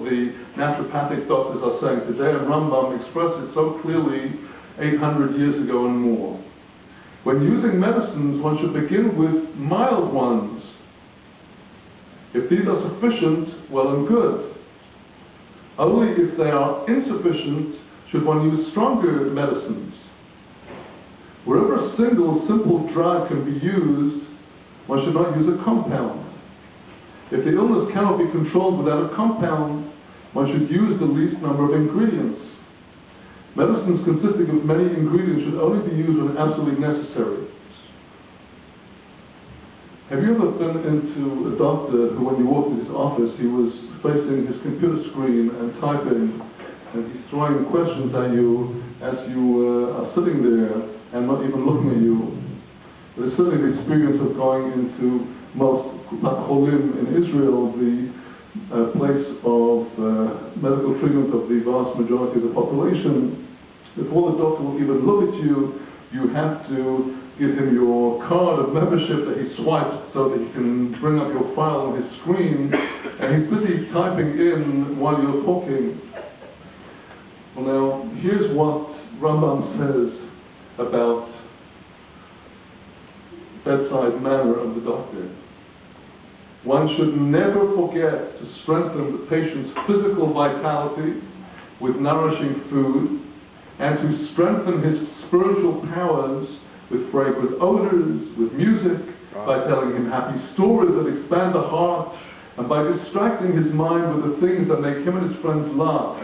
the naturopathic doctors are saying today, and Rambom expressed it so clearly 800 years ago and more. When using medicines, one should begin with mild ones. If these are sufficient, well and good. Only if they are insufficient should one use stronger medicines. Wherever a single simple drug can be used, one should not use a compound. If the illness cannot be controlled without a compound, one should use the least number of ingredients. Medicines consisting of many ingredients should only be used when absolutely necessary. Have you ever been into a doctor who, when you walked into his office, he was facing his computer screen and typing, and he's throwing questions at you as you are sitting there and not even looking at you? There's certainly the experience of going into most Cholim in Israel, the place of medical treatment of the vast majority of the population. Before the doctor will even look at you, you have to give him your card of membership that he swipes so that he can bring up your file on his screen, and he's busy typing in while you're talking. Well, now, here's what Rambam says about bedside manner of the doctor. One should never forget to strengthen the patient's physical vitality with nourishing food, and to strengthen his spiritual powers with fragrant odors, with music, by telling him happy stories that expand the heart, and by distracting his mind with the things that make him and his friends laugh.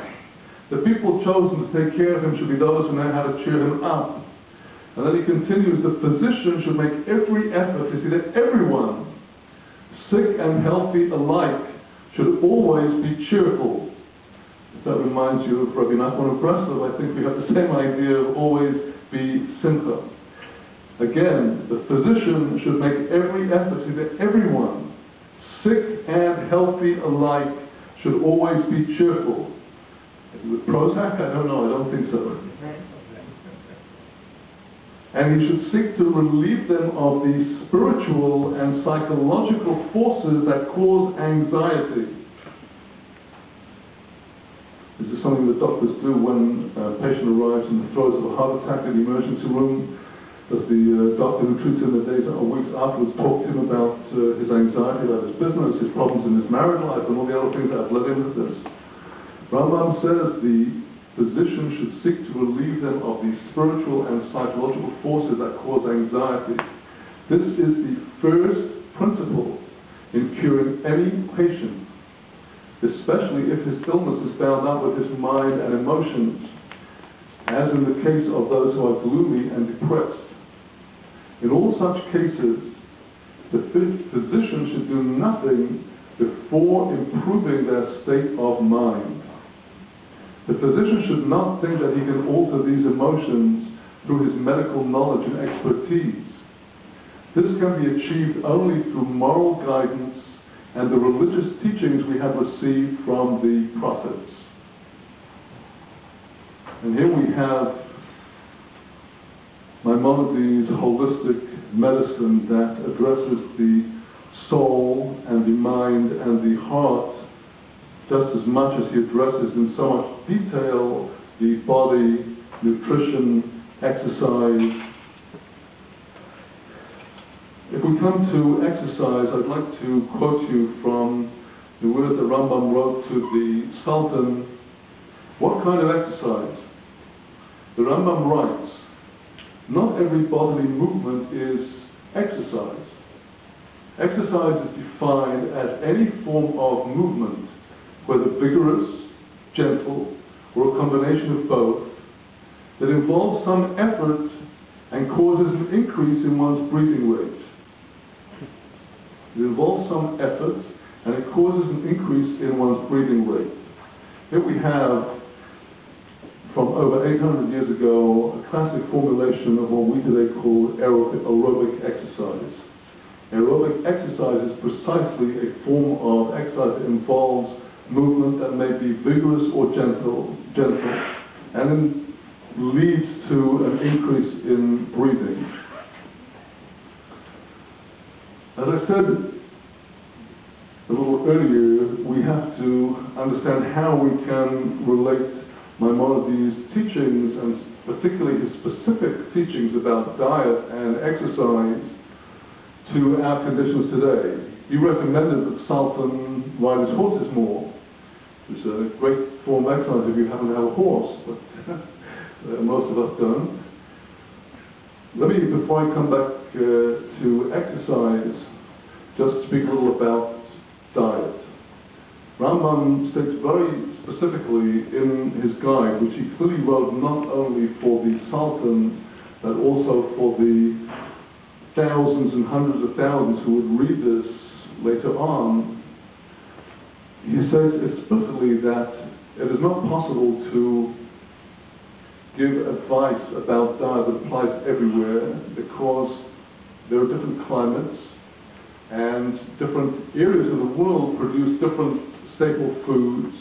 The people chosen to take care of him should be those who know how to cheer him up. And then he continues, the physician should make every effort to see that everyone, sick and healthy alike, should always be cheerful. If that reminds you of Rabbi Nachman of Breslov, I think we have the same idea of always be simcha. Again, the physician should make every effort to see that everyone, sick and healthy alike, should always be cheerful. With Prozac? I don't know, I don't think so. And he should seek to relieve them of the spiritual and psychological forces that cause anxiety. This is something that doctors do when a patient arrives in the throes of a heart attack in the emergency room. Does the doctor who treats him the days or weeks afterwards talk to him about his anxiety, about his business, his problems in his married life, and all the other things that have led into this? Rambam says the physician should seek to relieve them of the spiritual and psychological forces that cause anxiety. This is the first principle in curing any patient, especially if his illness is bound up with his mind and emotions, as in the case of those who are gloomy and depressed. In all such cases, the physician should do nothing before improving their state of mind. The physician should not think that he can alter these emotions through his medical knowledge and expertise. This can be achieved only through moral guidance and the religious teachings we have received from the prophets. And here we have Maimonides' holistic medicine that addresses the soul and the mind and the heart just as much as he addresses in so much detail the body, nutrition, exercise. If we come to exercise, I'd like to quote you from the words that Rambam wrote to the Sultan. What kind of exercise? The Rambam writes, not every bodily movement is exercise. Exercise is defined as any form of movement, whether vigorous, gentle, or a combination of both, that involves some effort and causes an increase in one's breathing rate. It involves some effort and it causes an increase in one's breathing rate. Here we have, from over 800 years ago, a classic formulation of what we today call aerobic exercise. Aerobic exercise is precisely a form of exercise that involves movement that may be vigorous or gentle, and then leads to an increase in breathing. As I said, a little earlier, we have to understand how we can relate Maimonides' teachings, and particularly his specific teachings about diet and exercise, to our conditions today. He recommended that Sultan ride his horses more, which is a great form of exercise if you happen to have a horse, but most of us don't. Let me, before I come back to exercise, just speak a little about diet. Rambom states very specifically in his guide, which he clearly wrote not only for the Sultan, but also for the thousands and hundreds of thousands who would read this later on. He says explicitly that it is not possible to give advice about diet that applies everywhere, because there are different climates and different areas of the world produce different staple foods.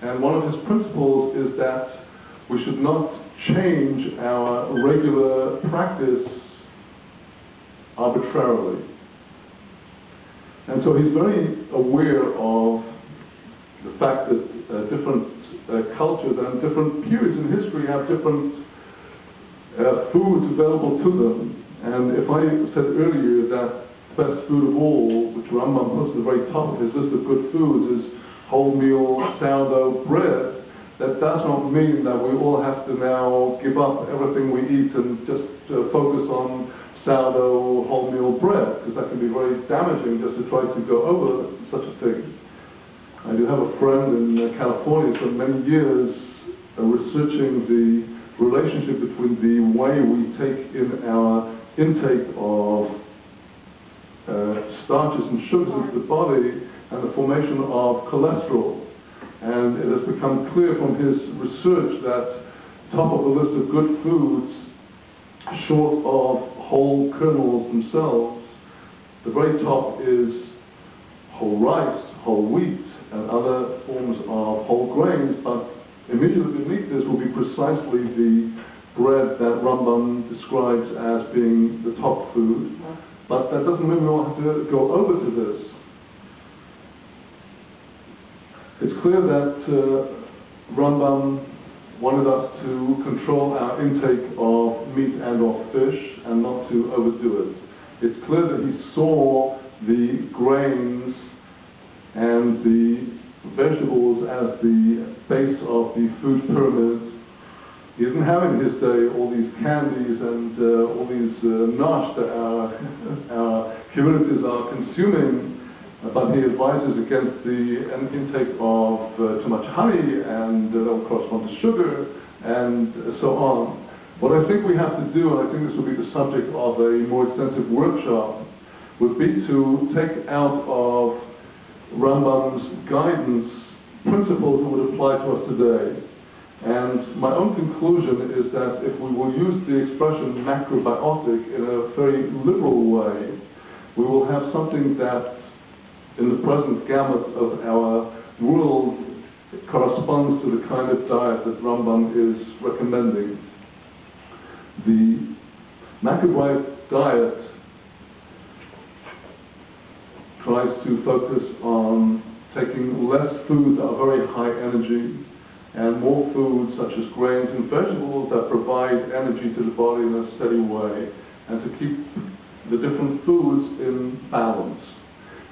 And one of his principles is that we should not change our regular practice arbitrarily. And so he's very aware of the fact that different cultures and different periods in history have different foods available to them. And if I said earlier that the best food of all, which Rambam puts at the very top of his list of good foods, is wholemeal sourdough bread, that does not mean that we all have to now give up everything we eat and just focus on sourdough wholemeal bread, because that can be very damaging just to try to go over such a thing. I do have a friend in California for many years researching the relationship between the way we take in our intake of starches and sugars into the body and the formation of cholesterol. And it has become clear from his research that top of the list of good foods, short of whole kernels themselves, the very top is whole rice, whole wheat, and other forms of whole grains, but immediately beneath this will be precisely the bread that Rambam describes as being the top food. But that doesn't mean we all have to go over to this. It's clear that Rambam wanted us to control our intake of meat and of fish and not to overdo it. It's clear that he saw the grains and the vegetables as the base of the food pyramid. He didn't have in his day all these candies and all these nosh that our communities are consuming, but he advises against the intake of too much honey, and that will correspond to sugar, and so on. What I think we have to do, and I think this will be the subject of a more extensive workshop, would be to take out of Rambam's guidance principles that would apply to us today. And my own conclusion is that if we will use the expression macrobiotic in a very liberal way, we will have something that, in the present gamut of our world, corresponds to the kind of diet that Rambam is recommending. The macrobiotic diet tries to focus on taking less foods that are very high energy and more foods such as grains and vegetables that provide energy to the body in a steady way, and to keep the different foods in balance.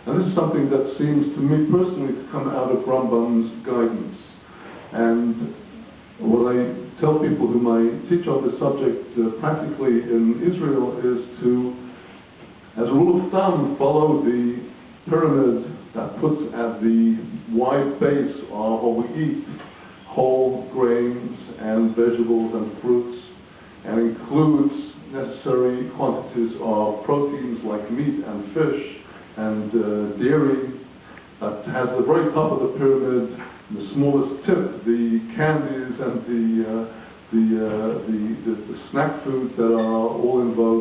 And this is something that seems to me personally to come out of Rambam's guidance. And what I tell people whom I teach on this subject practically in Israel is to, as a rule of thumb, follow the pyramid that puts at the wide base of what we eat whole grains and vegetables and fruits, and includes necessary quantities of proteins like meat and fish and dairy. That has the very top of the pyramid, the smallest tip, the candies and the snack foods that are all in vogue.